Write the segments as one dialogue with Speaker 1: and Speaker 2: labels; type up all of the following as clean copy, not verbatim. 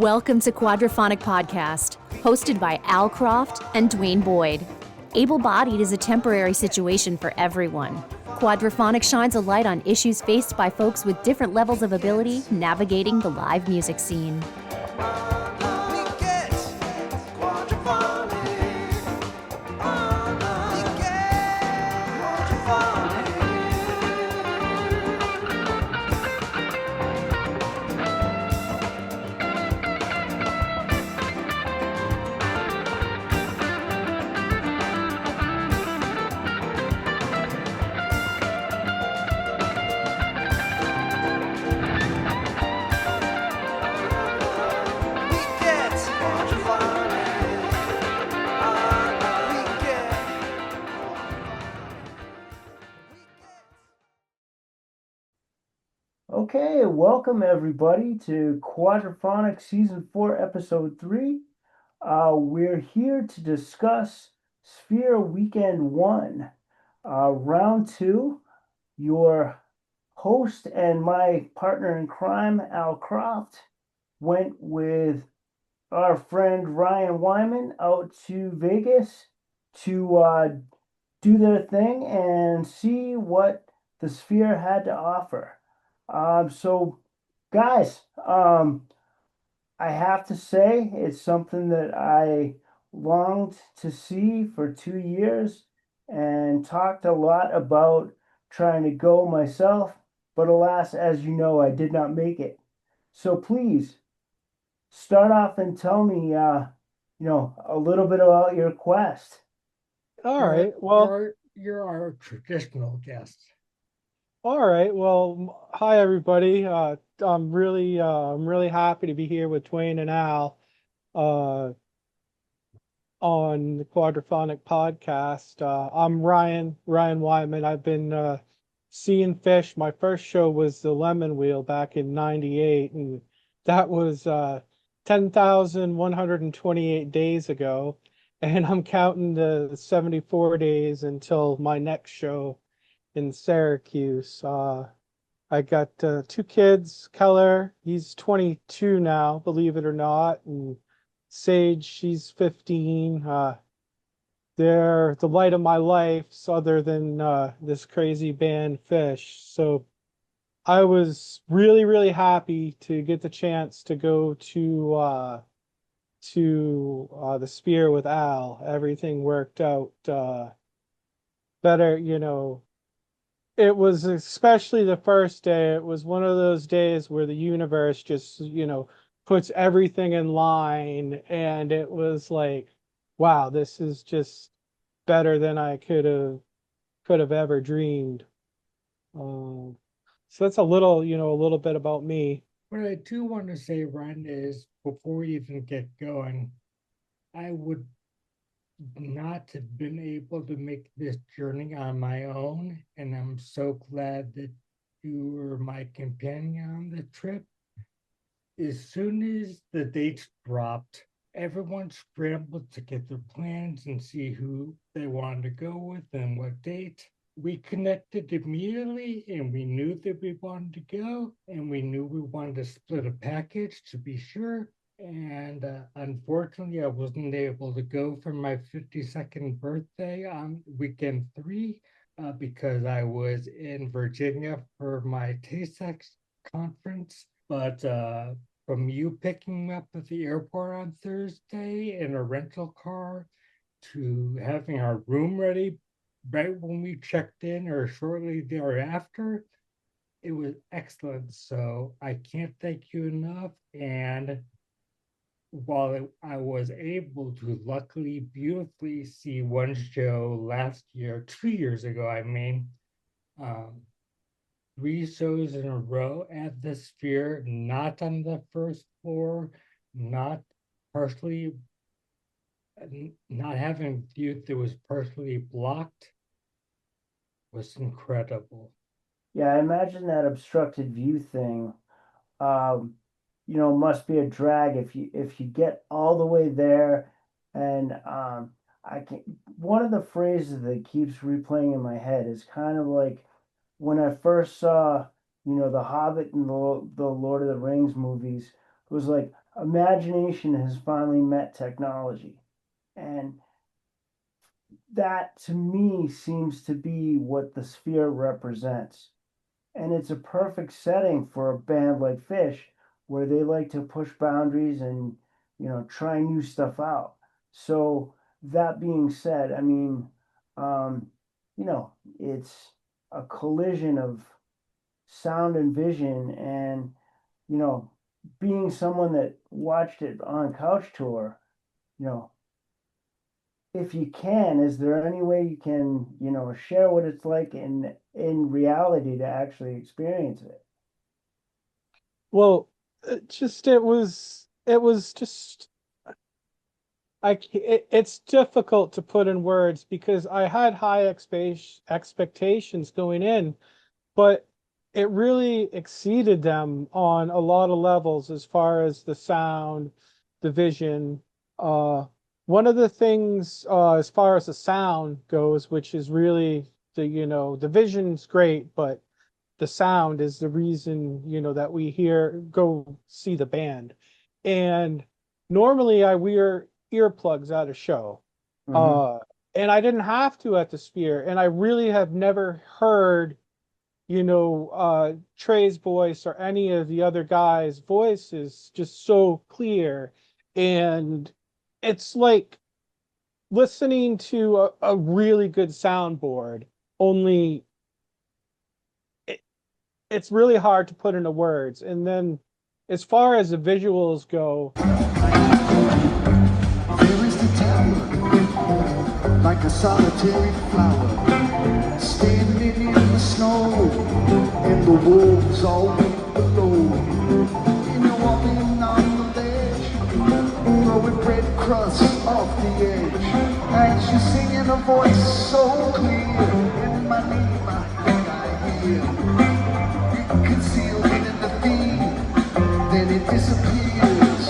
Speaker 1: Welcome to Quadraphonic Podcast, hosted by Al Croft and Dwayne Boyd. Able-bodied is a temporary situation for everyone. Quadraphonic shines a light on issues faced by folks with different levels of ability navigating the live music scene.
Speaker 2: Okay, welcome everybody to Quadraphonic Season 4, Episode 3. We're here to discuss Sphere Weekend 1, Round 2. Your host and my partner in crime, Al Croft, went with our friend Ryan Wyman out to Vegas to do their thing and see what the Sphere had to offer. So, guys, I have to say it's something that I longed to see for 2 years and talked a lot about trying to go myself, but alas, as you know, I did not make it. So please start off and tell me, a little bit about your quest.
Speaker 3: All right. Well,
Speaker 4: you're our traditional guest.
Speaker 3: all right. Well, hi everybody. I'm really happy to be here with Dwayne and Al, on the Quadraphonic podcast. I'm Ryan Wyman. I've been seeing Phish. My first show was the Lemon Wheel back in '98, and that was 10,128 days ago. And I'm counting the 74 days until my next show in Syracuse. I got two kids. Keller, he's 22 now, believe it or not, and Sage, she's 15. They're the light of my life, other than this crazy band Phish. So I was really, really happy to get the chance to go to the Sphere with Al. Everything worked out better, It was, especially the first day, it was one of those days where the universe just, puts everything in line, and it was like, wow, this is just better than I could have ever dreamed. So that's a little bit about me.
Speaker 4: What I do want to say, Ryan, is before we even get going, I would not have been able to make this journey on my own, and I'm so glad that you were my companion on the trip. As soon as the dates dropped, everyone scrambled to get their plans and see who they wanted to go with and what date. We connected immediately, and we knew that we wanted to go, and we knew we wanted to split a package to be sure. And unfortunately, I wasn't able to go for my 52nd birthday on weekend 3 because I was in Virginia for my TASEX conference. But from you picking me up at the airport on Thursday in a rental car to having our room ready right when we checked in or shortly thereafter, it was excellent. So I can't thank you enough. And while I was able to luckily beautifully see one show last year, 2 years ago, um, 3 shows in a row at the Sphere, not on the first floor, not partially, not having view that was partially blocked, was incredible.
Speaker 2: Yeah, I imagine that obstructed view thing, must be a drag if you get all the way there. And I can one of the phrases that keeps replaying in my head is kind of like when I first saw, The Hobbit and the Lord of the Rings movies. It was like imagination has finally met technology. And that to me seems to be what the sphere represents. And it's a perfect setting for a band like Phish, where they like to push boundaries and, try new stuff out. So that being said, I mean, um, it's a collision of sound and vision, and you know, being someone that watched it on Couch Tour, you know, if you can, is there any way you can, share what it's like in reality to actually experience it?
Speaker 3: Well, it was just it's difficult to put in words because I had high expectations going in, but it really exceeded them on a lot of levels as far as the sound, the vision. Uh, One of the things, as far as the sound goes, which is really the vision's great, but the sound is the reason, that we go see the band. And normally I wear earplugs at a show.
Speaker 2: Mm-hmm.
Speaker 3: Uh, and I didn't have to at the Sphere. And I really have never heard, Trey's voice or any of the other guys' voices just so clear. And it's like listening to a really good soundboard, only it's really hard to put into words. And then as far as the visuals go,
Speaker 5: There is the tower, like a solitary flower, standing in the snow, and the wolves all weep below. And you're walking on the ledge, throwing bread crusts off the edge, as you're singing a voice so clear, in my name I think I hear, concealed within the theme, then it disappears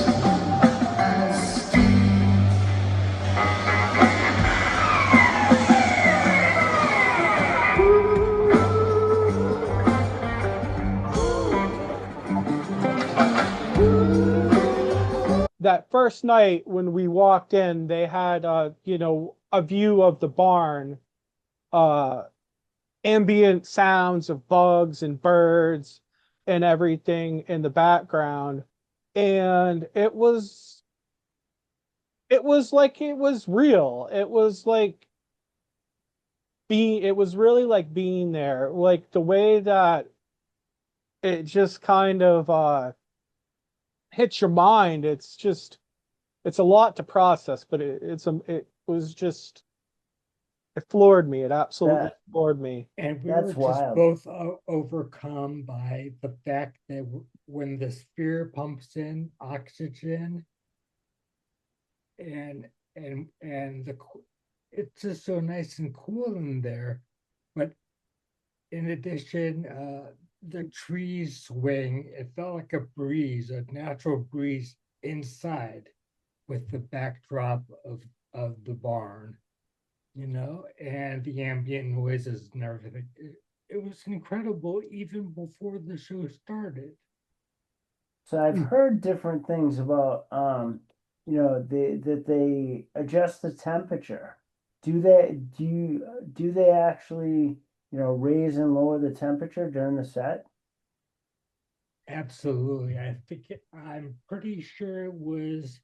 Speaker 5: as steam.
Speaker 3: that first night when we walked in, they had a view of the barn, uh ambient sounds of bugs and birds and everything in the background. And it was like it was real. It was really like being there, like the way that it just kind of hits your mind. It's a lot to process, but it was just, it floored me. It absolutely
Speaker 2: That
Speaker 3: floored me.
Speaker 4: And we
Speaker 2: that's
Speaker 4: were just
Speaker 2: wild.
Speaker 4: both overcome by the fact that when the sphere pumps in oxygen and it's just so nice and cool in there. But in addition, the trees swing. It felt like a breeze, a natural breeze inside, with the backdrop of the barn, and the ambient noises and everything. It was incredible even before the show started.
Speaker 2: So I've heard different things about that they adjust the temperature. Do they actually, raise and lower the temperature during the set?
Speaker 4: Absolutely. I'm pretty sure it was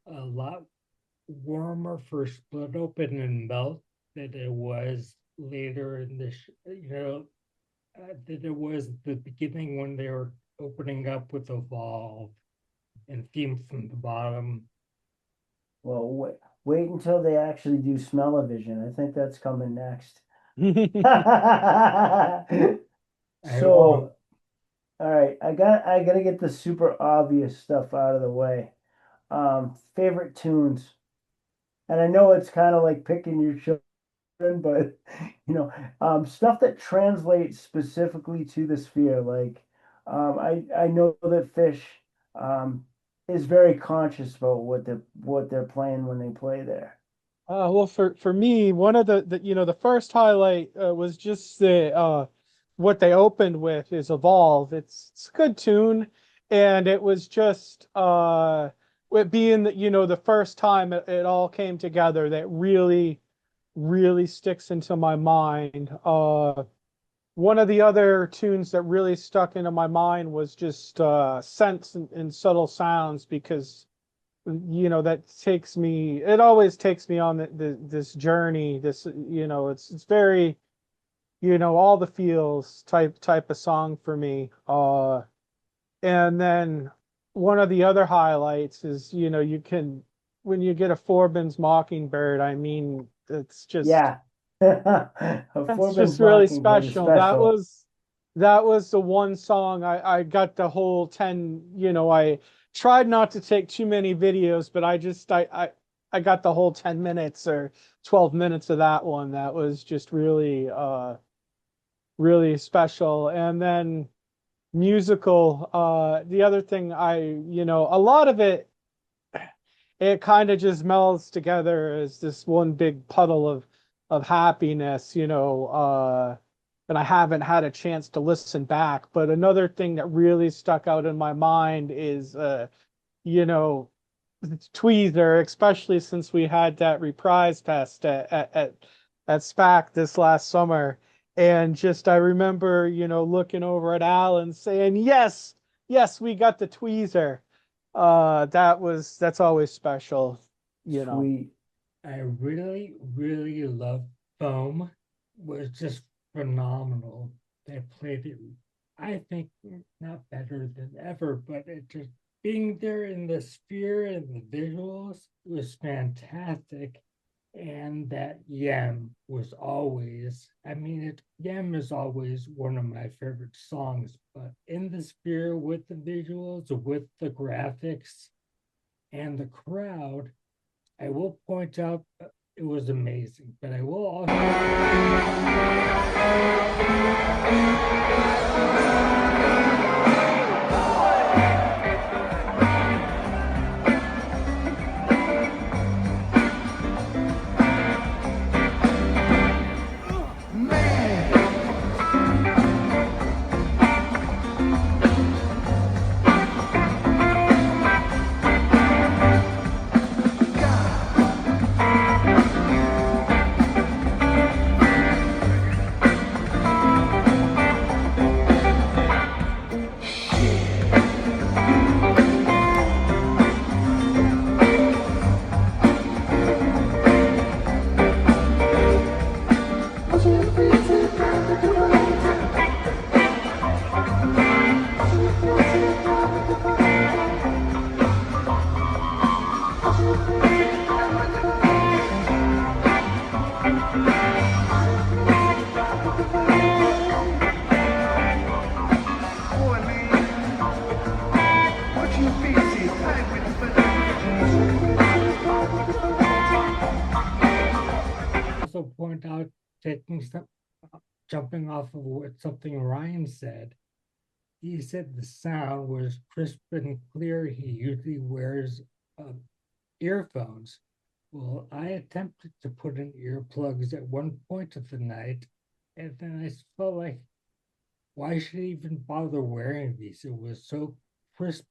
Speaker 4: a lot warmer for Split Open and Melt than it was later in than it was at the beginning when they were opening up with Evolve and Theme from the Bottom.
Speaker 2: Well, wait until they actually do smell-o-vision. I think that's coming next.
Speaker 4: I
Speaker 2: So, all right, I gotta get the super obvious stuff out of the way. Favorite tunes, and I know it's kind of like picking your children, but stuff that translates specifically to the sphere. Like, I know that Phish um is very conscious about what they're playing when they play there.
Speaker 3: Well, for me, one of the first highlight was just the what they opened with is Evolve. It's a good tune, And it was just it being that, the first time it all came together, that really, really sticks into my mind. One of the other tunes that really stuck into my mind was just Scents and Subtle Sounds, because that it always takes me on this journey. This, it's very, all the feels type of song for me. And then one of the other highlights is, when you get a Forbin's Mockingbird, I mean,
Speaker 2: Yeah. A
Speaker 3: that's
Speaker 2: Forbin's
Speaker 3: just really
Speaker 2: Mockingbird is
Speaker 3: special. That
Speaker 2: special.
Speaker 3: was the one song I got the whole 10, I tried not to take too many videos, but I got the whole 10 minutes or 12 minutes of that one. That was just really really special. And then musical, the other thing, a lot of it kind of just melds together as this one big puddle of happiness, and I haven't had a chance to listen back. But another thing that really stuck out in my mind is, you know, Tweezer, especially since we had that reprise fest at SPAC this last summer. And just, I remember, looking over at Al and saying, yes, yes, we got the Tweezer. That's always special.
Speaker 2: Sweet.
Speaker 4: I really, really love Foam. Was just phenomenal. They played it, I think, not better than ever, but it just being there in the sphere and the visuals was fantastic. And that Yem was always, Yem is always one of my favorite songs, but in the sphere with the visuals, with the graphics and the crowd, I will point out it was amazing, but I will also. Also point out, jumping off of what something Ryan said, he said the sound was crisp and clear. He usually wears earphones. Well, I attempted to put in earplugs at one point of the night, and then I felt like, why should I even bother wearing these? It was so crisp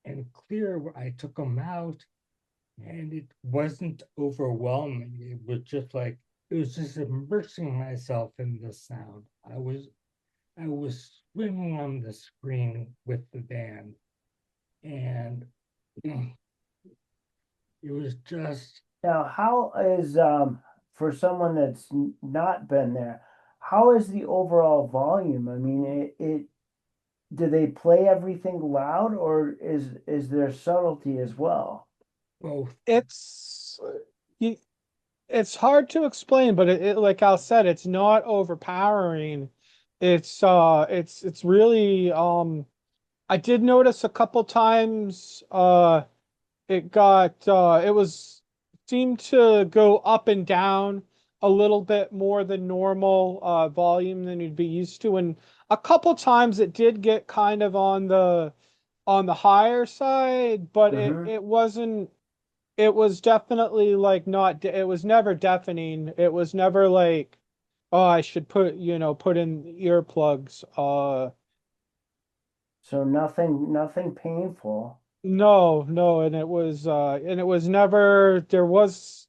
Speaker 4: and clear. I took them out, and it wasn't overwhelming. It was just immersing myself in the sound. I was swimming on the screen with the band, and it was just.
Speaker 2: Now, how is for someone that's not been there, how is the overall volume? I mean, it do they play everything loud, or is there subtlety as well?
Speaker 4: Both.
Speaker 3: It's hard to explain, but like Al said, it's not overpowering. It's really, I did notice a couple times it was seemed to go up and down a little bit more than normal volume than you'd be used to, and a couple times it did get kind of on the higher side, but it wasn't. It was definitely like not. It was never deafening. It was never like, oh, I should put in earplugs.
Speaker 2: So nothing painful.
Speaker 3: No, and it was never there was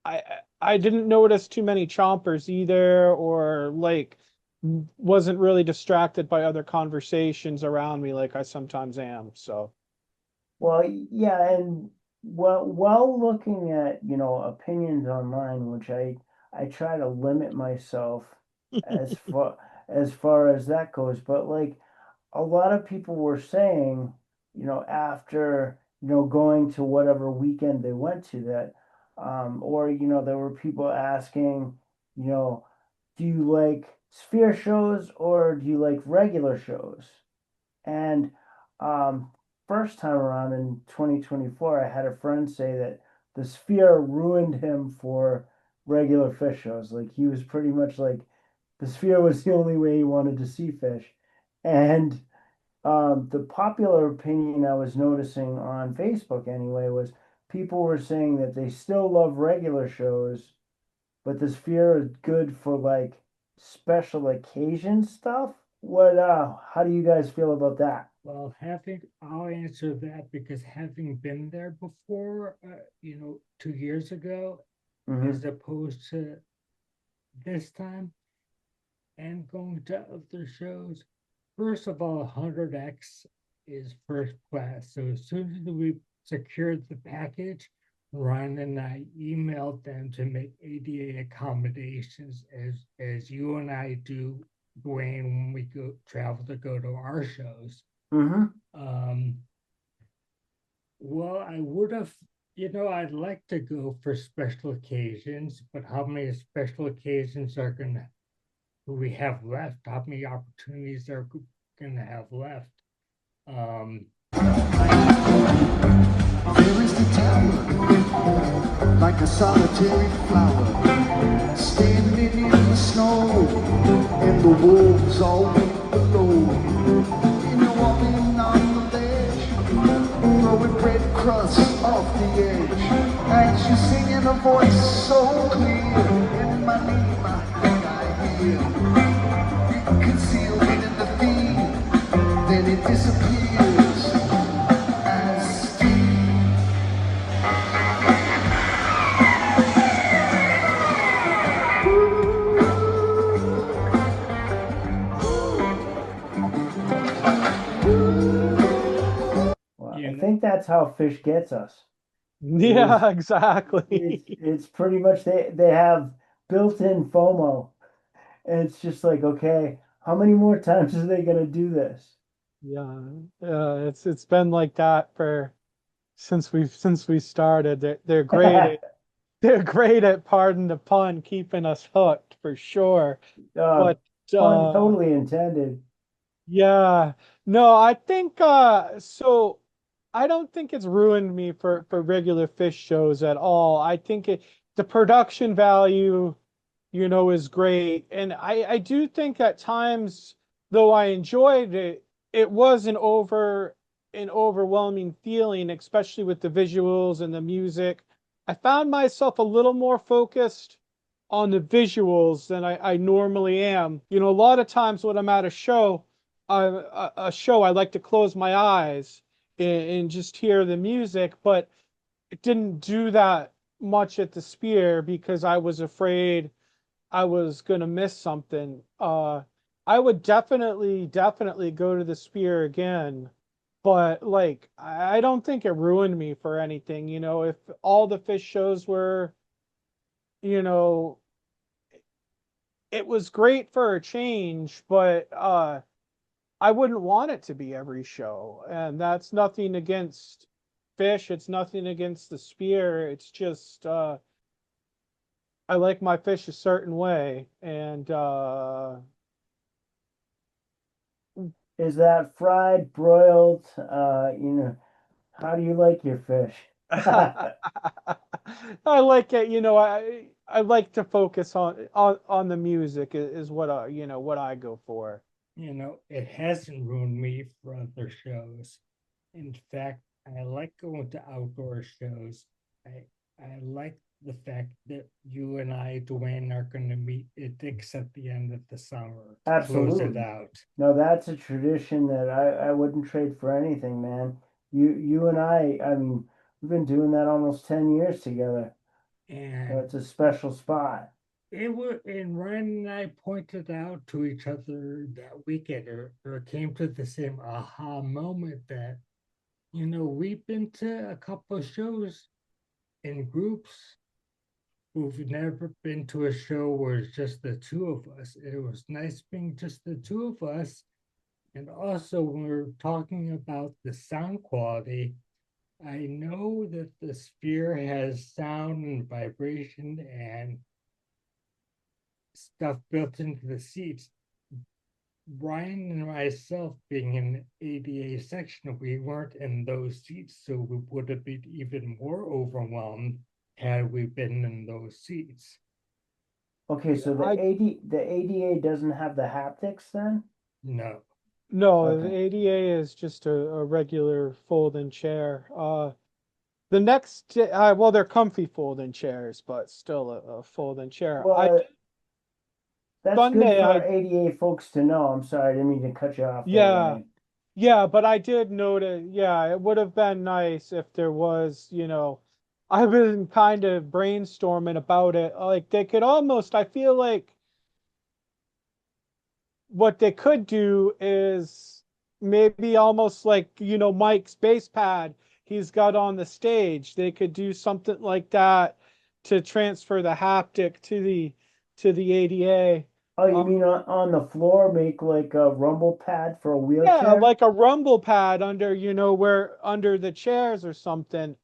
Speaker 3: I I didn't notice too many chompers either, or like wasn't really distracted by other conversations around me like I sometimes am. So
Speaker 2: Well, yeah, and while looking at, opinions online, which I try to limit myself as far as that goes, but like a lot of people were saying, after, going to whatever weekend they went to that, or, there were people asking, you know, do you like sphere shows or do you like regular shows? And um, first time around in 2024, I had a friend say that the sphere ruined him for regular Phish shows. Like he was pretty much like the sphere was the only way he wanted to see Phish. And the popular opinion I was noticing on Facebook anyway was people were saying that they still love regular shows, but the sphere is good for like special occasion stuff. How do you guys feel about that?
Speaker 4: Well, I'll answer that because having been there before, 2 years ago,
Speaker 2: Mm-hmm.
Speaker 4: as opposed to this time, and going to other shows. First of all, 100X is first class. So as soon as we secured the package, Ryan and I emailed them to make ADA accommodations as you and I do, Dwayne, when we go travel to go to our shows.
Speaker 2: Mm-hmm.
Speaker 4: Well, I would have, I'd like to go for special occasions, but how many special occasions are gonna we have left? How many opportunities are gonna have left?
Speaker 5: There is the tower, like a solitary flower, standing in the snow, and the wolves all weep below. And you're walking on the ledge, throwing bread crusts off the edge, as you sing in a voice so clear, and my name I think I hear, concealed in the theme, then it disappears as steam.
Speaker 2: Well,
Speaker 4: You
Speaker 2: I
Speaker 4: know,
Speaker 2: think that's how Phish gets us.
Speaker 3: yeah,
Speaker 2: It's
Speaker 3: exactly.
Speaker 2: it's pretty much they have built-in FOMO, and it's just like, okay, how many more times are they gonna do this?
Speaker 3: Yeah, it's been like that for since we started. They're great at they're great at, pardon the pun, keeping us hooked for sure.
Speaker 2: uh,
Speaker 3: But
Speaker 2: Pun totally intended.
Speaker 3: yeah, no, I think so I don't think it's ruined me for regular Phish shows at all. I think the production value, is great. And I do think at times, though I enjoyed it, it was an overwhelming feeling, especially with the visuals and the music. I found myself a little more focused on the visuals than I normally am. A lot of times when I'm at a show, I like to close my eyes and just hear the music, but it didn't do that much at the Spear because I was afraid I was gonna miss something. I would definitely go to the Spear again, but like I don't think it ruined me for anything. If all the Phish shows were, you know, it was great for a change, but I wouldn't want it to be every show. And that's nothing against Phish. It's nothing against the Spear. It's just I like my fish a certain way, and
Speaker 2: Is that fried, broiled? How do you like your fish?
Speaker 3: I like it. I like to focus on the music is what what I go for.
Speaker 4: it hasn't ruined me for other shows. In fact, I like going to outdoor shows. I like the fact that you and I, Dwayne, are going to meet at Dick's at the end of the summer to close it
Speaker 2: Absolutely.
Speaker 4: out.
Speaker 2: No, that's a tradition that I wouldn't trade for anything, man. You and I mean, we've been doing that almost 10 years together.
Speaker 4: And
Speaker 2: It's a special spot.
Speaker 4: it was, and Ryan and I pointed out to each other that weekend, or came to the same aha moment that, we've been to a couple of shows in groups. We've never been to a show where it's just the two of us. It was nice being just the two of us. And also, when we're talking about the sound quality, I know that the Sphere has sound and vibration and stuff built into the seats. Brian and myself being in the ADA section, we weren't in those seats, so we would have been even more overwhelmed had we been in those seats.
Speaker 2: Okay, so
Speaker 3: I
Speaker 2: the ADA doesn't have the haptics then?
Speaker 4: No.
Speaker 3: No, the
Speaker 2: Okay.
Speaker 3: ADA is just a regular fold-in chair. The next, well, they're comfy fold-in chairs, but still a fold-in chair.
Speaker 2: Well, that's good
Speaker 3: Sunday,
Speaker 2: for our ADA folks to know. I'm sorry, I didn't mean to cut you off there,
Speaker 3: yeah,
Speaker 2: Ryan.
Speaker 3: yeah, but I did notice, yeah, it would have been nice if there was, I've been kind of brainstorming about it. Like they could almost, I feel like what they could do is maybe almost like, Mike's bass pad he's got on the stage. They could do something like that to transfer the haptic to the ADA.
Speaker 2: Oh, you
Speaker 3: Um,
Speaker 2: mean on the floor, make like a rumble pad for a
Speaker 3: yeah,
Speaker 2: wheelchair?
Speaker 3: like a rumble pad under, where under the chairs or something.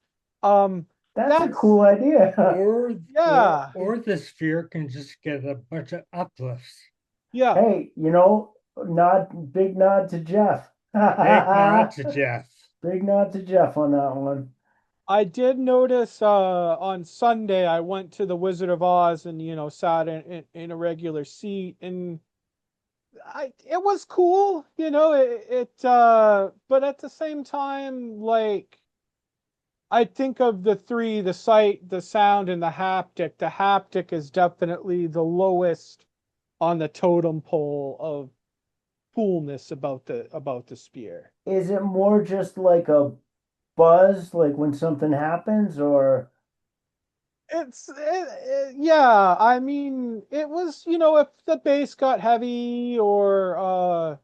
Speaker 3: Um,
Speaker 2: That's a
Speaker 3: that's
Speaker 2: cool idea.
Speaker 4: Or
Speaker 3: yeah,
Speaker 4: the Sphere can just get a bunch of uplifts.
Speaker 3: yeah.
Speaker 2: Hey, big nod to Jeff.
Speaker 4: Big nod to Jeff.
Speaker 2: Big nod to Jeff on that one.
Speaker 3: I did notice on Sunday I went to the Wizard of Oz and sat in a regular seat, and it was cool, but at the same time, like I think of the three, the sight, the sound, and the haptic. The haptic is definitely the lowest on the totem pole of coolness about the spear.
Speaker 2: Is it more just like a buzz, like when something happens, or
Speaker 3: Yeah, I mean, it was, if the bass got heavy or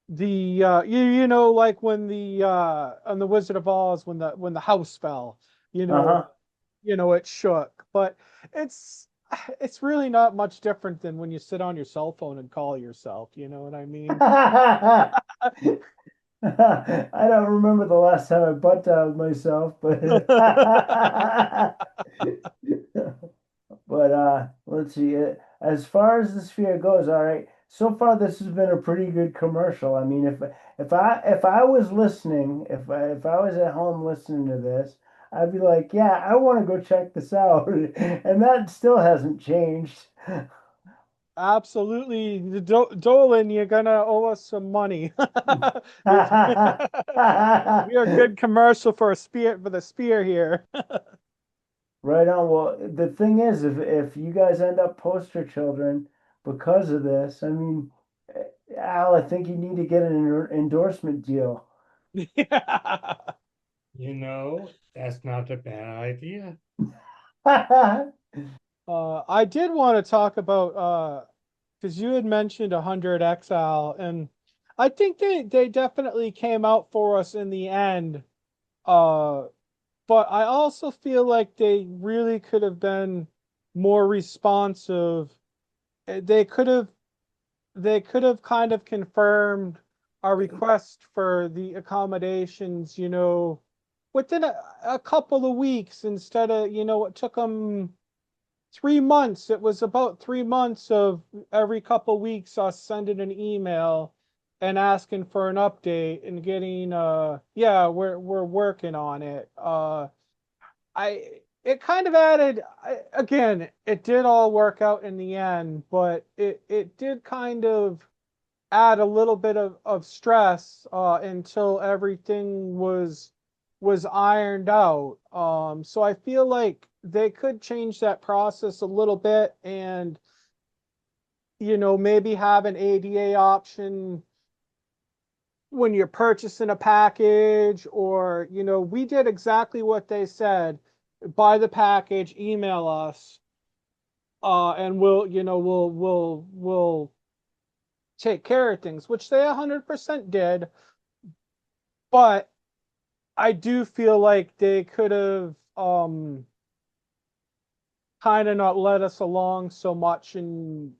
Speaker 3: like when the on the Wizard of Oz when the house fell, you know,
Speaker 2: uh-huh.
Speaker 3: it shook. But it's it's really not much different than when you sit on your cell phone and call yourself, you know what I mean?
Speaker 2: I don't remember the last time I butt dialed myself, but but let's see. As far as the sphere goes, all right. So far, this has been a pretty good commercial. I mean, if I was listening, if I was at home listening to this, I'd be like, yeah, I want to go check this out, and that still hasn't changed.
Speaker 3: Absolutely. Dolan, you're gonna owe us some money. We we are a good commercial for the spear here.
Speaker 2: Right on. Well, the thing is, if you guys end up poster children because of this, I mean, Al, I think you need to get an endorsement deal.
Speaker 3: Yeah.
Speaker 4: That's not a bad idea.
Speaker 3: I did want to talk about because you had mentioned 100XL, and I think they definitely came out for us in the end. Uh, but I also feel like they really could have been more responsive. They could have kind of confirmed our request for the accommodations, within a couple of weeks instead of, it took them 3 months. It was about 3 months of every couple of weeks us sending an email and asking for an update and getting yeah, we're working on it. I it kind of added again, it did all work out in the end, but it did kind of add a little bit of stress until everything was was ironed out. So I feel like they could change that process a little bit, and maybe have an ADA option when you're purchasing a package, or we did exactly what they said: buy the package, email us, and we'll take care of things, which they 100% did. But I do feel like they could have kind of not let us along so much, and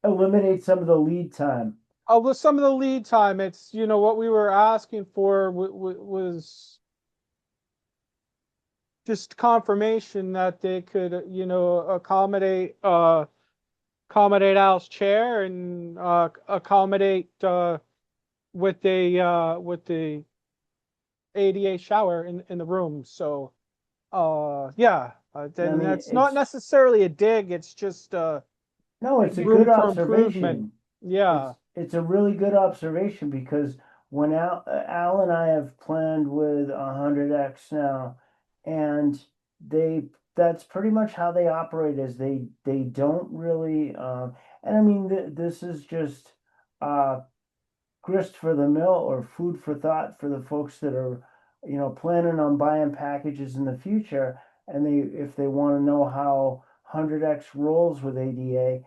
Speaker 2: eliminate some of the lead time.
Speaker 3: with some of the lead time. It's what we were asking for was just confirmation that they could accommodate Al's chair, and accommodate with the ADA shower in the room. So yeah, then that's not necessarily a dig. It's just
Speaker 2: no, it's a
Speaker 3: room
Speaker 2: good
Speaker 3: for
Speaker 2: observation.
Speaker 3: improvement. Yeah,
Speaker 2: it's a really good observation, because when Al and I have planned with 100X now, and that's pretty much how they operate, is they don't really and I mean this is just grist for the mill, or food for thought for the folks that are planning on buying packages in the future, and if they want to know how 100X rolls with ADA.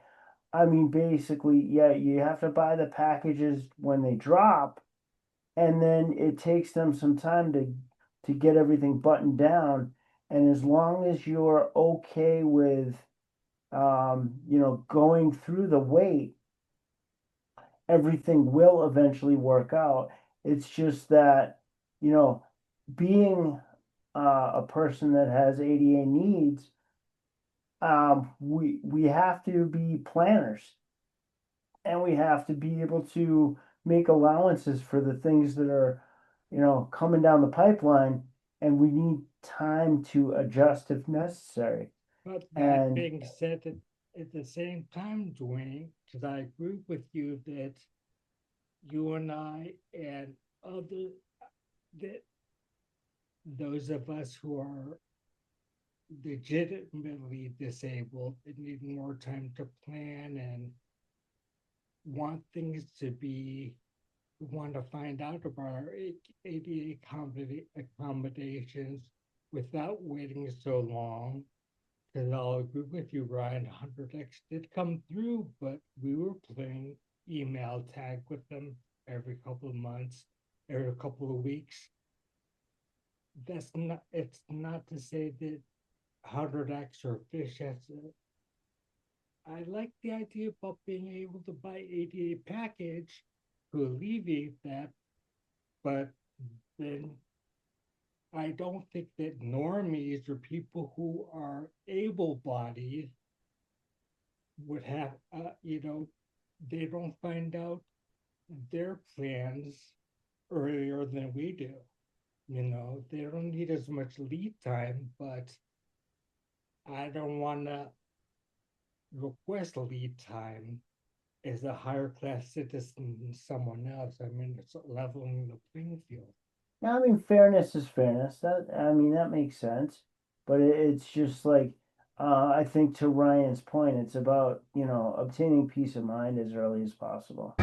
Speaker 2: I mean, basically, yeah, you have to buy the packages when they drop, and then it takes them some time to get everything buttoned down. And as long as you're okay with, going through the wait, everything will eventually work out. It's just that, being a person that has ADA needs, we have to be planners, and we have to be able to make allowances for the things that are, coming down the pipeline, and we need time to adjust if necessary.
Speaker 4: But that being said, at the same time, Dwayne, because I agree with you that you and I and those of us who are legitimately disabled and need more time to plan and want things to be, want to find out about our ADA accommodations without waiting so long. Because I'll agree with you, Ryan, 100X did come through, but we were playing email tag with them every couple of months, every couple of weeks. It's not to say that 100X or Phish has I like the idea about being able to buy ADA package to alleviate that, but then I don't think that normies or people who are able-bodied would have, they don't find out their plans earlier than we do. They don't need as much lead time, but I don't want to request lead time as a higher class citizen than someone else. I mean, it's leveling the playing field.
Speaker 2: Now, I mean, fairness is fairness. That makes sense. But it's just like, I think to Ryan's point, it's about, obtaining peace of mind as early as possible.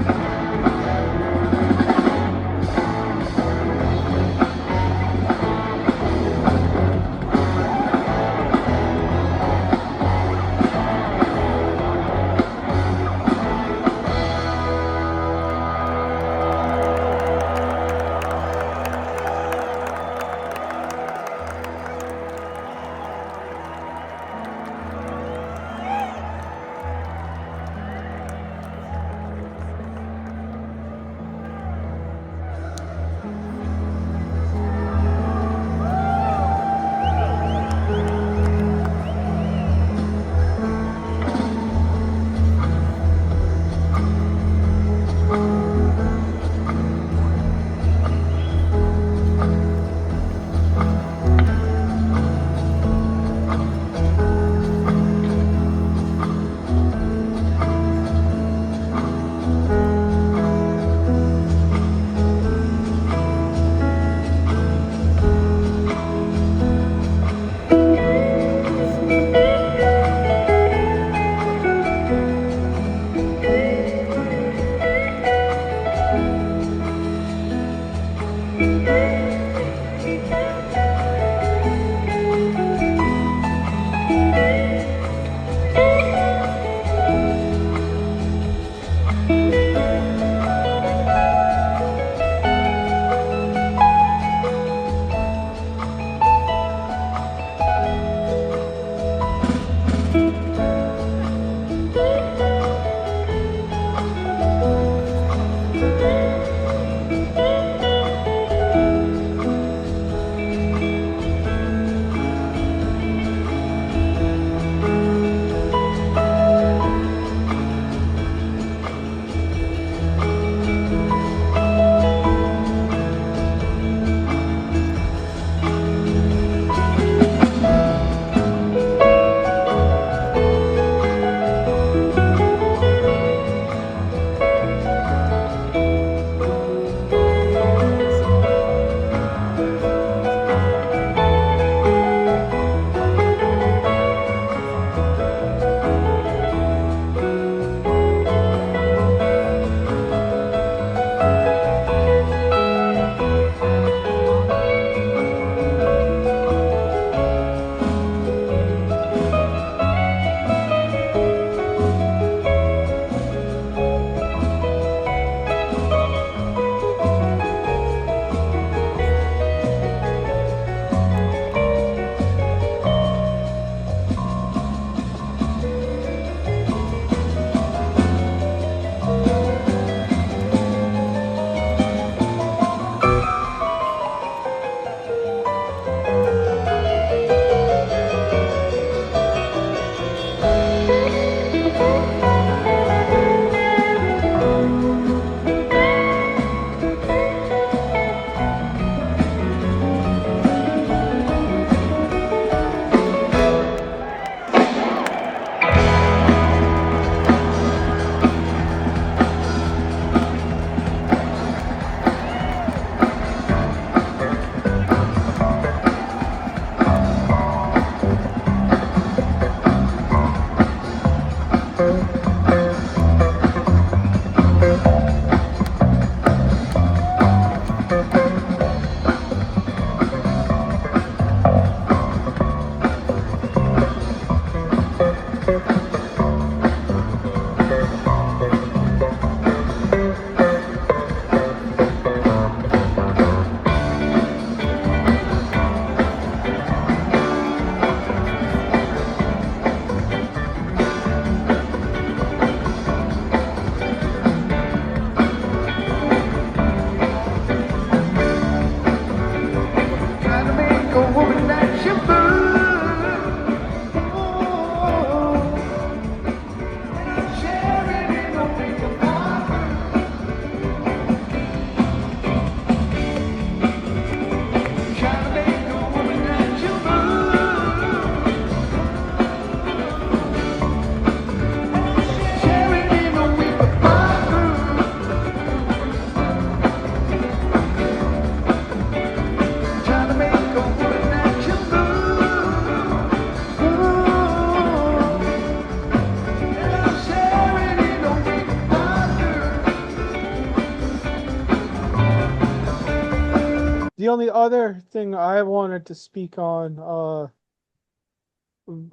Speaker 3: The only other thing I wanted to speak on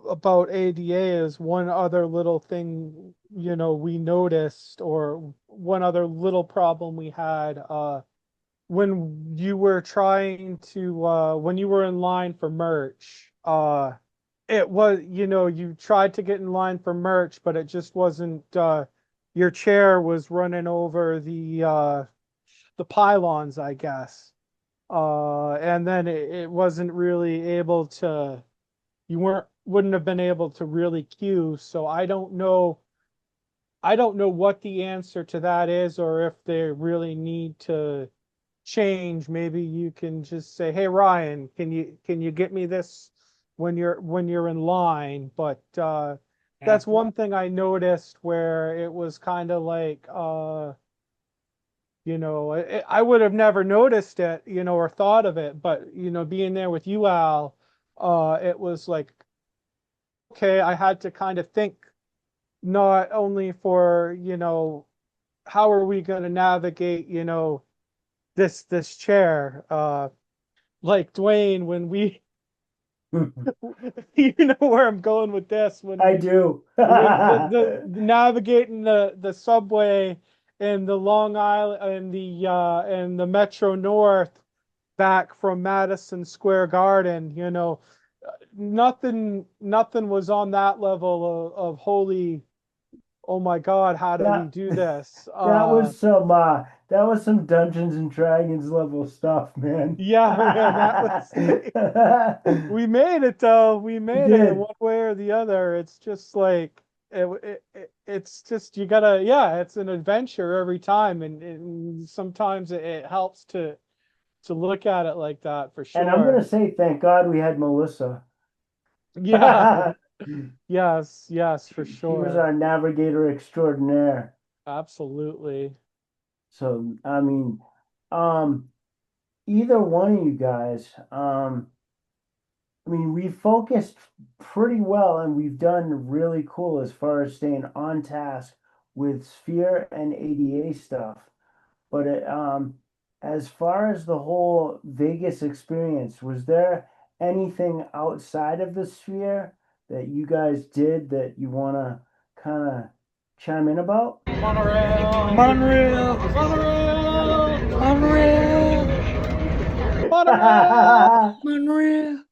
Speaker 3: about ADA is one other little thing, we noticed, or one other little problem we had when you were trying to when you were in line for merch. It was, you tried to get in line for merch, but it just wasn't your chair was running over the pylons, I guess. And then it wasn't really able to, you wouldn't have been able to really cue. So I don't know what the answer to that is, or if they really need to change. Maybe you can just say, "Hey Ryan, can you get me this when you're in line?" But that's one thing I noticed, where it was kind of like I would have never noticed it, or thought of it, but being there with you, Al, it was like, okay, I had to kind of think, not only for, how are we going to navigate, this chair, like Dwayne, when we you know where I'm going with this,
Speaker 2: I do.
Speaker 3: the navigating the subway and the Long Island and the Metro North back from Madison Square Garden, nothing was on that level of holy, oh my God, how do we
Speaker 2: That
Speaker 3: do this?
Speaker 2: that was some Dungeons and Dragons level stuff, man.
Speaker 3: Yeah, man, that was like, we made it though. We
Speaker 2: We
Speaker 3: made it in
Speaker 2: did.
Speaker 3: one way or the other. It's just like it's just you gotta, yeah, it's an adventure every time, and sometimes it helps to look at it like that for
Speaker 2: And I'm gonna
Speaker 3: sure.
Speaker 2: say, thank God we had Melissa.
Speaker 3: Yeah, yes, for
Speaker 2: She was
Speaker 3: sure.
Speaker 2: our navigator extraordinaire.
Speaker 3: Absolutely.
Speaker 2: So, I mean, um, either one of you guys, I mean, we focused pretty well and we've done really cool as far as staying on task with Sphere and ADA stuff. But as far as the whole Vegas experience, was there anything outside of the Sphere that you guys did that you want to kind of chime in about?
Speaker 3: Monorail,
Speaker 4: Monorail,
Speaker 3: monorail,
Speaker 4: monorail,
Speaker 3: monorail.
Speaker 4: monorail.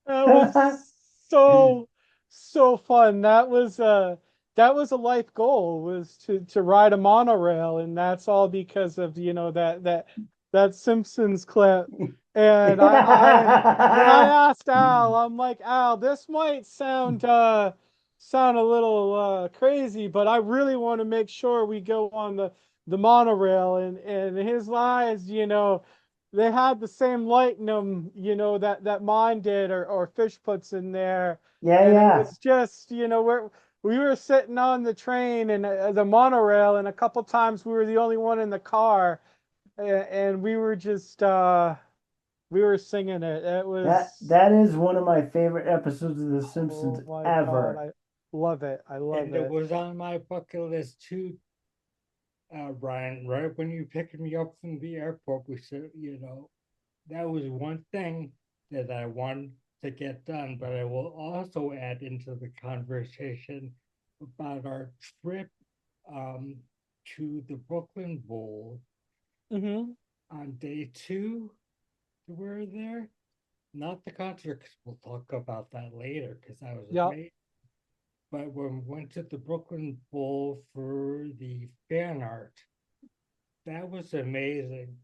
Speaker 3: That was so fun. That was a life goal, was to ride a monorail, and that's all because of, that Simpsons clip. And I when I asked Al, I'm like, Al, this might sound a little crazy, but I really want to make sure we go on the monorail. And his eyes, they had the same light in them, that mine did, or Fish puts in there.
Speaker 2: Yeah,
Speaker 3: And it
Speaker 2: yeah.
Speaker 3: was just, we were sitting on the train and the monorail, and a couple times we were the only one in the car, and we were just we were singing it. It was,
Speaker 2: That is one of my favorite episodes of The Simpsons
Speaker 3: oh my God,
Speaker 2: ever.
Speaker 3: I love it. I love
Speaker 4: And it
Speaker 3: it.
Speaker 4: was on my bucket list too, Ryan. Right when you picked me up from the airport, we said, that was one thing that I wanted to get done, but I will also add into the conversation about our trip um, to the Brooklyn Bowl
Speaker 3: Hmm.
Speaker 4: on day two. We were there, not the concert, because we'll talk about that later, because that was
Speaker 3: Yep.
Speaker 4: amazing. But when we went to the Brooklyn Bowl for the fan art, that was amazing.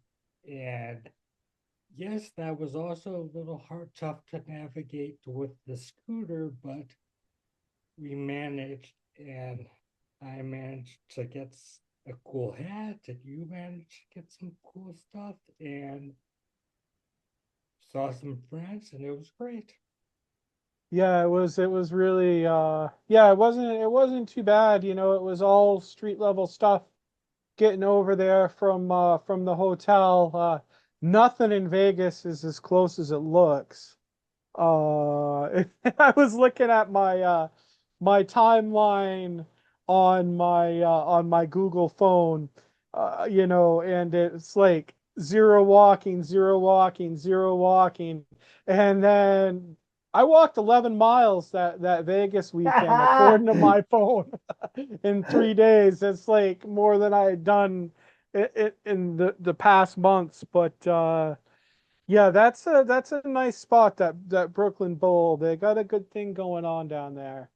Speaker 4: And yes, that was also a little hard, tough to navigate with the scooter, but we managed, and I managed to get a cool hat, and you managed to get some cool stuff, and saw some friends, and it was great.
Speaker 3: Yeah, it was really yeah, it wasn't too bad, it was all street level stuff getting over there from the hotel. Nothing in Vegas is as close as it looks. I was looking at my timeline on my Google phone, and it's like zero walking, zero walking, zero walking, and then I walked 11 miles that Vegas weekend, according to my phone, in 3 days. It's like more than I had done in the past months, but yeah, that's a nice spot, that Brooklyn Bowl. They got a good thing going on down there.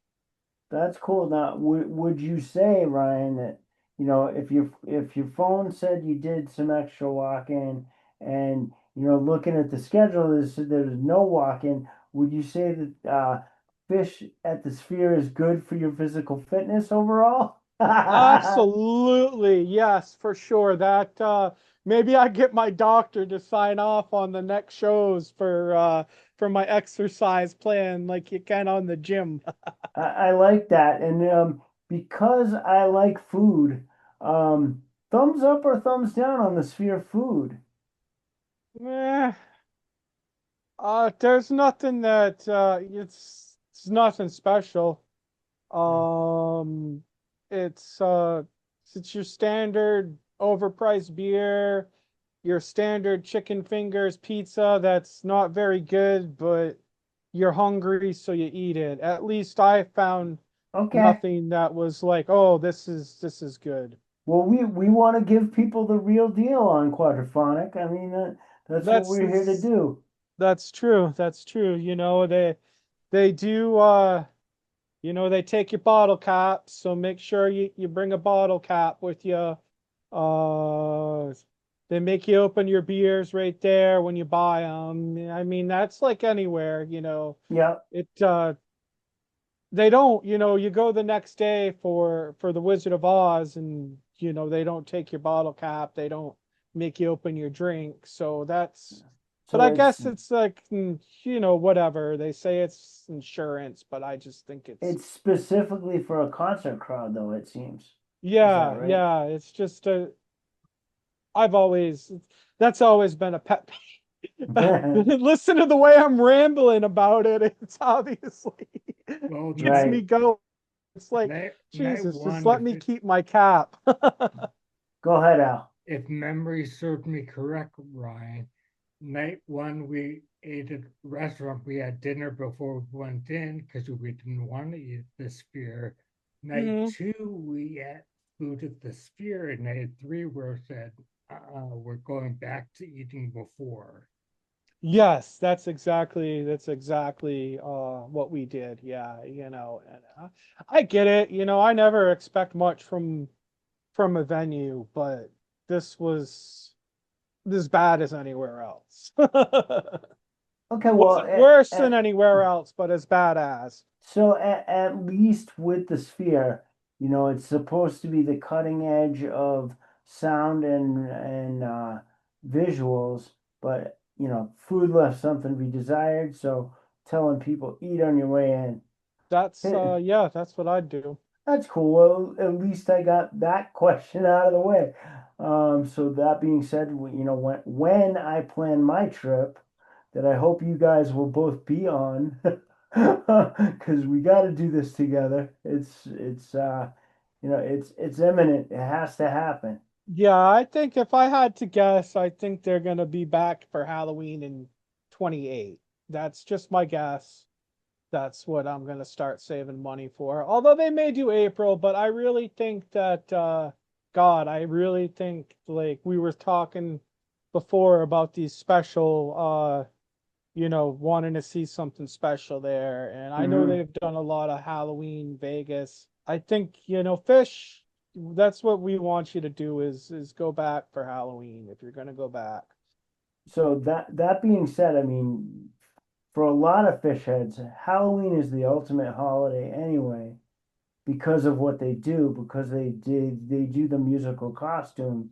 Speaker 2: That's cool. Now, would you say, Ryan, that if your phone said you did some extra walking, and looking at the schedule, there's no walking, would you say that fish at the Sphere is good for your physical fitness overall?
Speaker 3: Absolutely, yes, for sure. That maybe I get my doctor to sign off on the next shows for my exercise plan, like you can on the gym.
Speaker 2: I like that, and because I like food, thumbs up or thumbs down on the Sphere food?
Speaker 3: Eh, there's nothing that it's nothing special.
Speaker 4: Yeah.
Speaker 3: Um, it's uh, it's your standard overpriced beer, your standard chicken fingers pizza that's not very good, but you're hungry, so you eat it. At least I found
Speaker 2: Okay.
Speaker 3: nothing that was like, oh, this is good.
Speaker 2: Well, we want to give people the real deal on Quadraphonic. I mean, that's what
Speaker 3: That's
Speaker 2: we're here to do.
Speaker 3: That's true. That's true. They do they take your bottle caps, so make sure you bring a bottle cap with you. Uh, they make you open your beers right there when you buy them. I mean, that's like anywhere,
Speaker 2: Yeah.
Speaker 3: it they don't, you go the next day for the Wizard of Oz, and they don't take your bottle cap, they don't make you open your drink. So that's, but
Speaker 2: So
Speaker 3: I guess it's like, whatever. They say it's insurance, but I just think it's,
Speaker 2: it's specifically for a concert crowd, though, it seems. Is that
Speaker 3: yeah,
Speaker 2: right?
Speaker 3: yeah, it's just a, I've always, that's always been a pet peeve. Listen to the way I'm rambling about it. It's obviously
Speaker 4: Well,
Speaker 3: gets me
Speaker 2: Right.
Speaker 3: going. It's like,
Speaker 4: night
Speaker 3: Jesus, just
Speaker 4: one,
Speaker 3: let me keep my cap.
Speaker 2: Go ahead, Al.
Speaker 4: if memory served me correct, Ryan, night one we ate at a restaurant. We had dinner before we went in because we didn't want to eat the Sphere. Night
Speaker 3: Mhm.
Speaker 4: two we ate food at the Sphere, and night three we said, we're going back to eating before.
Speaker 3: Yes, that's exactly what we did. Yeah, and I get it. I never expect much from a venue, but this was as bad as anywhere else.
Speaker 2: Okay, well,
Speaker 3: Wasn't worse than anywhere else, but as bad as.
Speaker 2: so at least with the Sphere, it's supposed to be the cutting edge of sound and visuals, but food left something to be desired. So telling people eat on your way in.
Speaker 3: That's
Speaker 2: Eh,
Speaker 3: yeah, that's what I'd do.
Speaker 2: That's cool. Well, at least I got that question out of the way. So that being said, when I plan my trip, that I hope you guys will both be on, because we got to do this together. It's imminent. It has to happen.
Speaker 3: Yeah, I think if I had to guess, I think they're gonna be back for Halloween in 28. That's just my guess. That's what I'm gonna start saving money for. Although they may do April, but I really think that God, I really think, like we were talking before about these special wanting to see something special there. And I know
Speaker 2: Hmm.
Speaker 3: they've done a lot of Halloween Vegas. I think, Phish, that's what we want you to do is go back for Halloween if you're gonna go back.
Speaker 2: So that being said, I mean, for a lot of fish heads, Halloween is the ultimate holiday anyway, because of what they do, because they do the musical costume.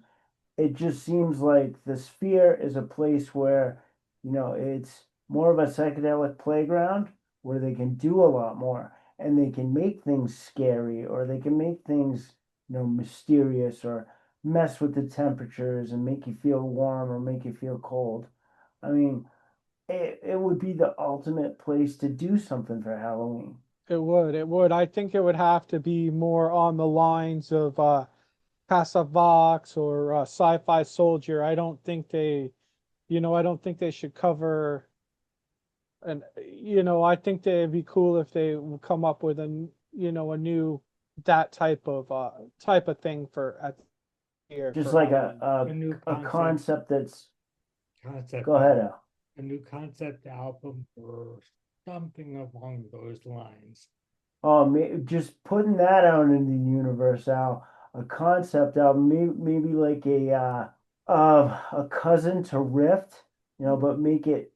Speaker 2: It just seems like the Sphere is a place where, it's more of a psychedelic playground where they can do a lot more and they can make things scary, or they can make things, mysterious, or mess with the temperatures and make you feel warm or make you feel cold. I mean, it would be the ultimate place to do something for Halloween.
Speaker 3: It would. I think it would have to be more on the lines of Casavox or Sci-Fi Soldier. I don't think they should cover. And I think they'd be cool if they would come up with a new that type of thing for at here
Speaker 2: Just
Speaker 3: for
Speaker 2: like
Speaker 3: Halloween.
Speaker 4: A new
Speaker 2: a
Speaker 4: concept,
Speaker 2: concept that's,
Speaker 4: concept
Speaker 2: go ahead,
Speaker 4: album,
Speaker 2: Al.
Speaker 4: a new concept album, or something along those lines.
Speaker 2: Oh, just putting that out in the universe, Al. A concept album, maybe like a cousin to Rift, but make it,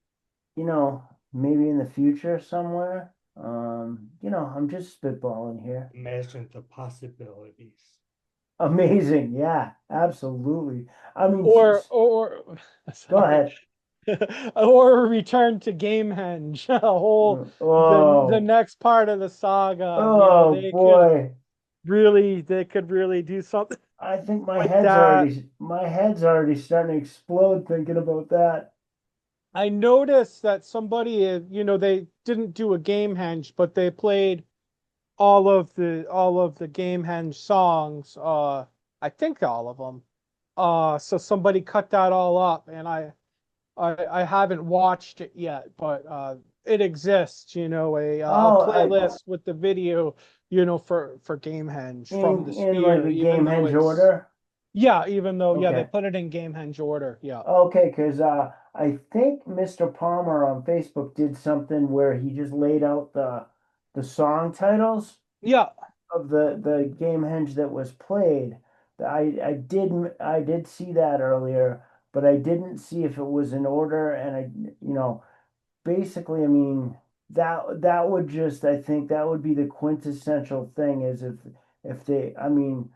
Speaker 2: maybe in the future somewhere. I'm just spitballing here.
Speaker 4: Imagine the possibilities.
Speaker 2: Amazing, yeah, absolutely. I mean,
Speaker 3: Or
Speaker 2: go
Speaker 3: sorry.
Speaker 2: ahead.
Speaker 3: Or return to Gamehenge, a whole the
Speaker 2: Oh,
Speaker 3: next part of the saga.
Speaker 2: oh
Speaker 3: They could
Speaker 2: boy.
Speaker 3: really do something
Speaker 2: I think
Speaker 3: like that.
Speaker 2: my head's already starting to explode thinking about that.
Speaker 3: I noticed that somebody, they didn't do a Gamehenge, but they played all of the Gamehenge songs. I think all of them. So somebody cut that all up, and I haven't watched it yet, but it exists. A
Speaker 2: Oh,
Speaker 3: playlist with the video. For Gamehenge from the
Speaker 2: in like
Speaker 3: Sphere,
Speaker 2: a
Speaker 3: even
Speaker 2: game
Speaker 3: though
Speaker 2: henge
Speaker 3: it's
Speaker 2: order.
Speaker 3: yeah, even though yeah they
Speaker 2: Okay.
Speaker 3: put it in Gamehenge order. Yeah.
Speaker 2: Okay, because I think Mr. Palmer on Facebook did something where he just laid out the song titles
Speaker 3: Yeah,
Speaker 2: of the game henge that was played. I did see that earlier, but I didn't see if it was in order. And basically, I mean, that would just, I think that would be the quintessential thing, is if they, I mean,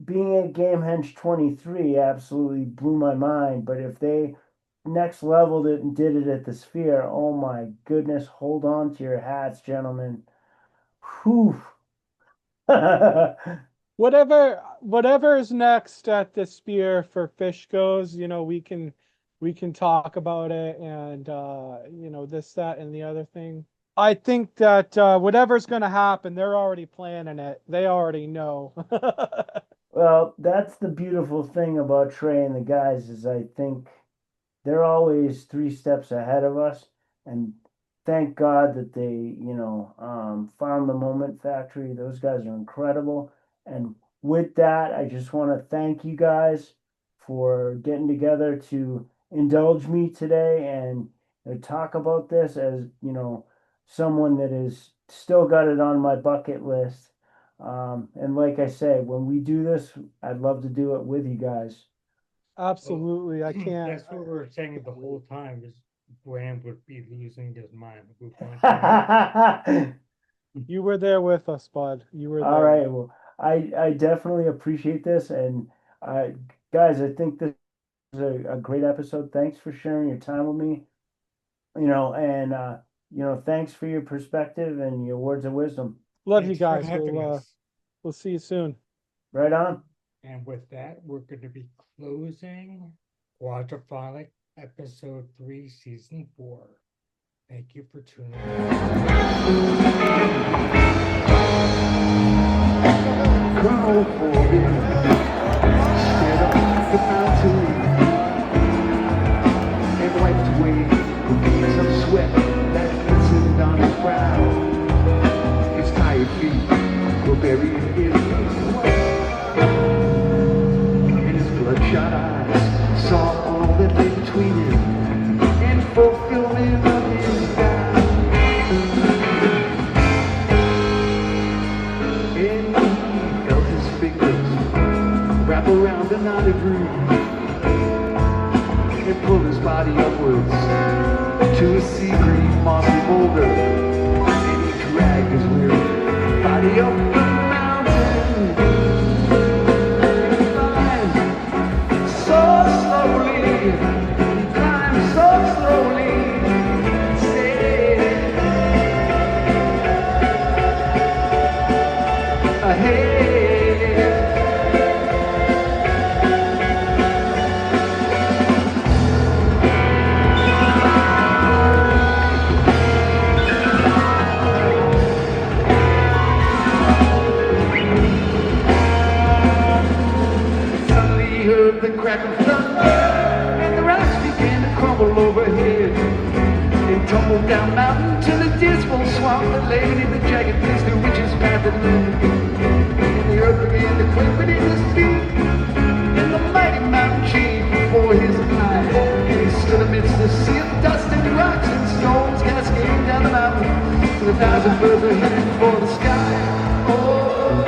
Speaker 2: being at Gamehenge 23 absolutely blew my mind. But if they next leveled it and did it at the Sphere, oh my goodness, hold on to your hats, gentlemen. Whew.
Speaker 3: whatever is next at the Spear for Phish goes, we can talk about it, and this, that, and the other thing. I think that whatever's going to happen, they're already planning it. They already know.
Speaker 2: Well, that's the beautiful thing about Trey and the guys, is I think they're always 3 steps ahead of us, and thank God that they, found the Moment Factory. Those guys are incredible. And with that, I just want to thank you guys for getting together to indulge me today and talk about this, as someone that has still got it on my bucket list. And like I say, when we do this, I'd love to do it with you guys.
Speaker 3: Absolutely, I can't.
Speaker 4: That's what we were saying the whole time, is Dwayne would be losing his mind.
Speaker 3: You were there with us, bud. You were there.
Speaker 2: All right. Well, I definitely appreciate this. And guys, I think this is a great episode. Thanks for sharing your time with me. Thanks for your perspective and your words of wisdom.
Speaker 3: Love
Speaker 4: Thanks
Speaker 3: you
Speaker 4: for
Speaker 3: guys.
Speaker 4: having us.
Speaker 3: We'll see you soon.
Speaker 2: Right on.
Speaker 4: And with that, we're going to be closing Quadraphonic Episode 3, Season 4. Thank you for tuning in.
Speaker 5: Crawl for it, stand up the mountain and wiped away some sweat that glistened on his brow. His tired feet were buried in the sweat, and his bloodshot eyes saw all that lay between him in fulfillment of his vow. And he felt his fingers wrap around the knotted root and pull his body upwards to a sea green mossy boulder. And he dragged his weary body up the mountain. And he climbed so slowly, he climbed so slowly, and said, ahead. Suddenly he heard the crack of thunder, and the rocks began to crumble overhead. It tumbled down mountain to the dismal swamp that lay beneath the jagged place through which his path had led. And the earth began to quake beneath his feet, and the mighty mountain changed before his eyes. And he stood amidst a sea of dust and rocks and stones cascading down the mountain, and 1,000 birds were heading for the sky. Oh,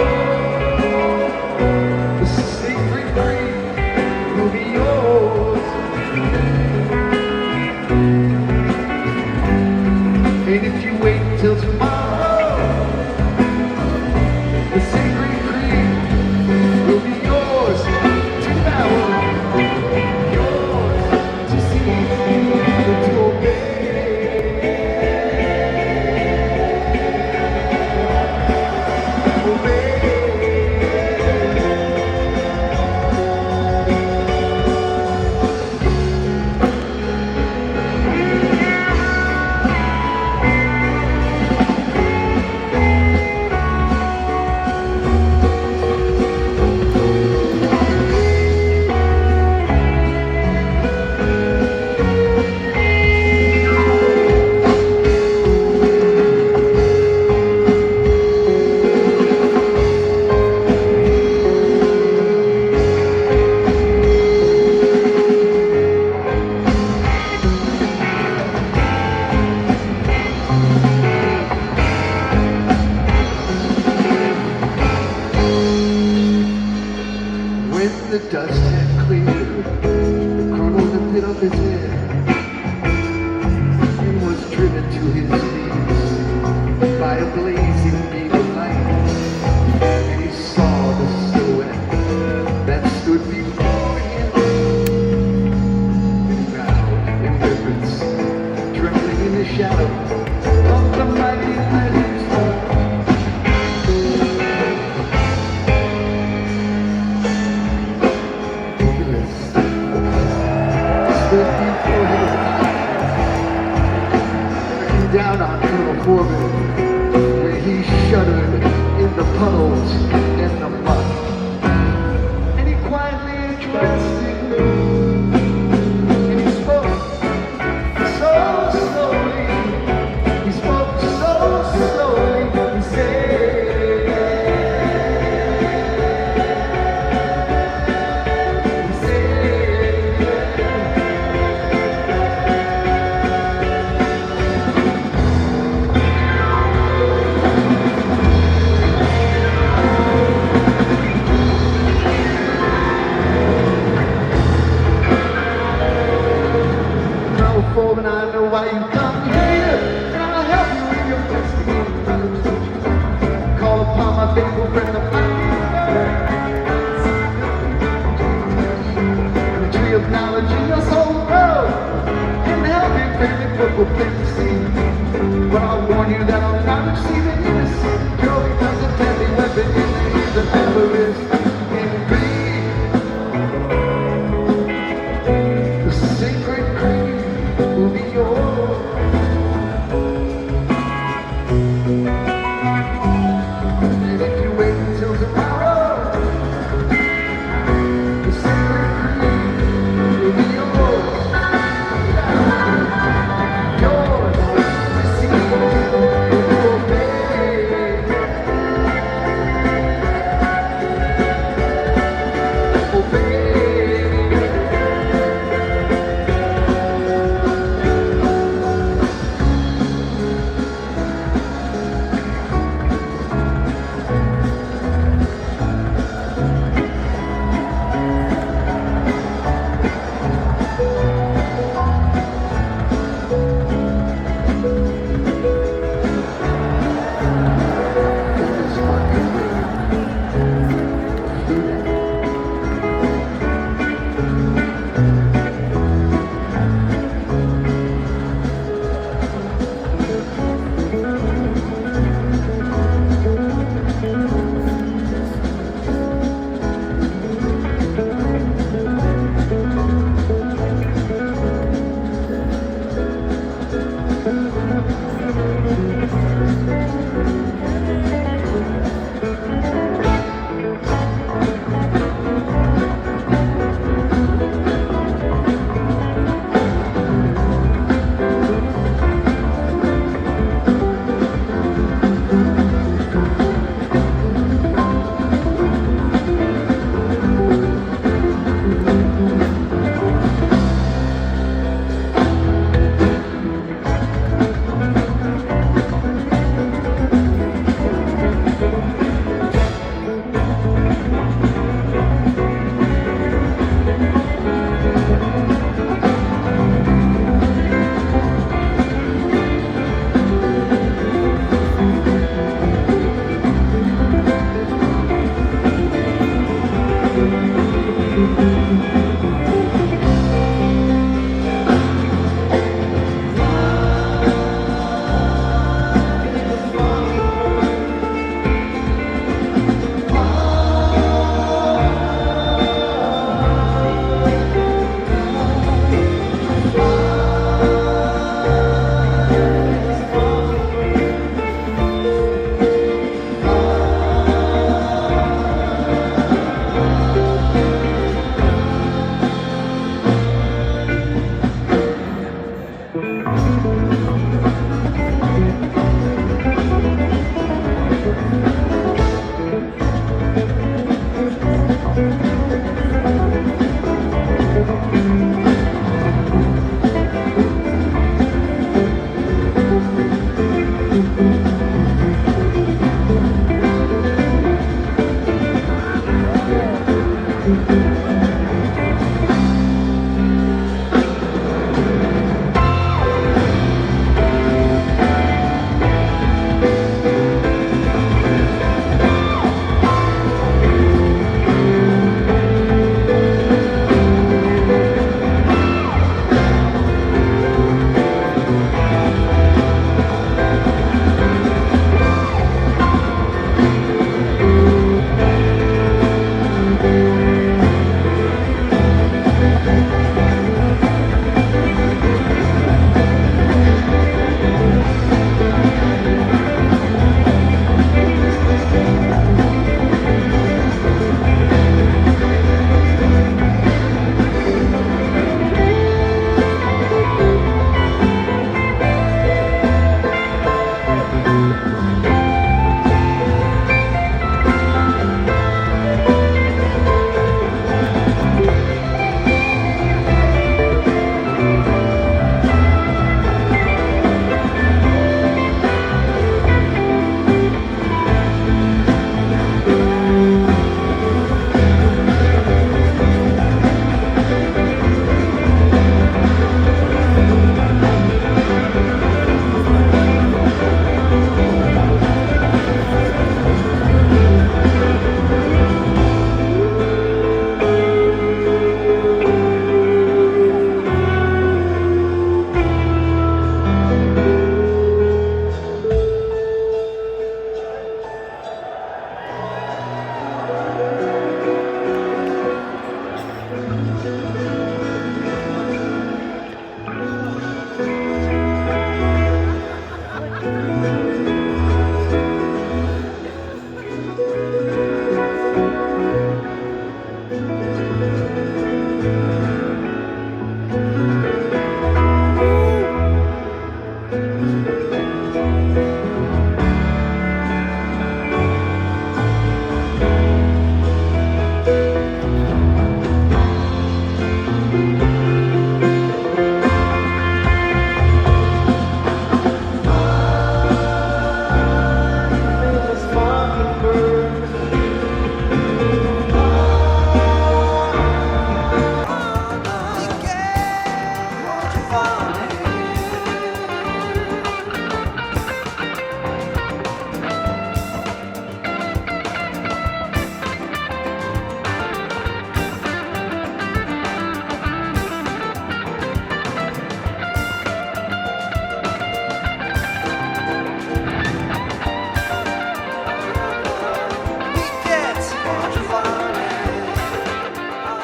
Speaker 5: the secret dream will be yours. And if you wait till tomorrow, shuddered in the puddles and the mud. And he quietly addressed it, and he spoke so slowly. He spoke so slowly. He said, and I know why you come here, and I'll help you with your destiny. Call upon my faithful friend of mine, the tree of knowledge in your soul grow, and help you fairly purple place to see. But I'll warn you that I'll not receive an innocent girl, because a deadly weapon in the hands of avarice can be the sacred creed will be yours. And if you wait until tomorrow, the sacred creed will be yours. Yours to receive, obey, obey.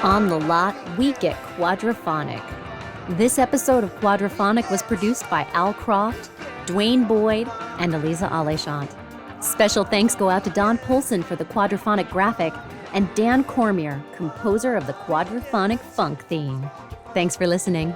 Speaker 1: On the lot, we get quadraphonic. This episode of Quadraphonic was produced by Al Croft, Dwayne Boyd, and Eliza Aleshant. Special thanks go out to Don Polson for the quadraphonic graphic and Dan Cormier, composer of the quadraphonic funk theme. Thanks for listening.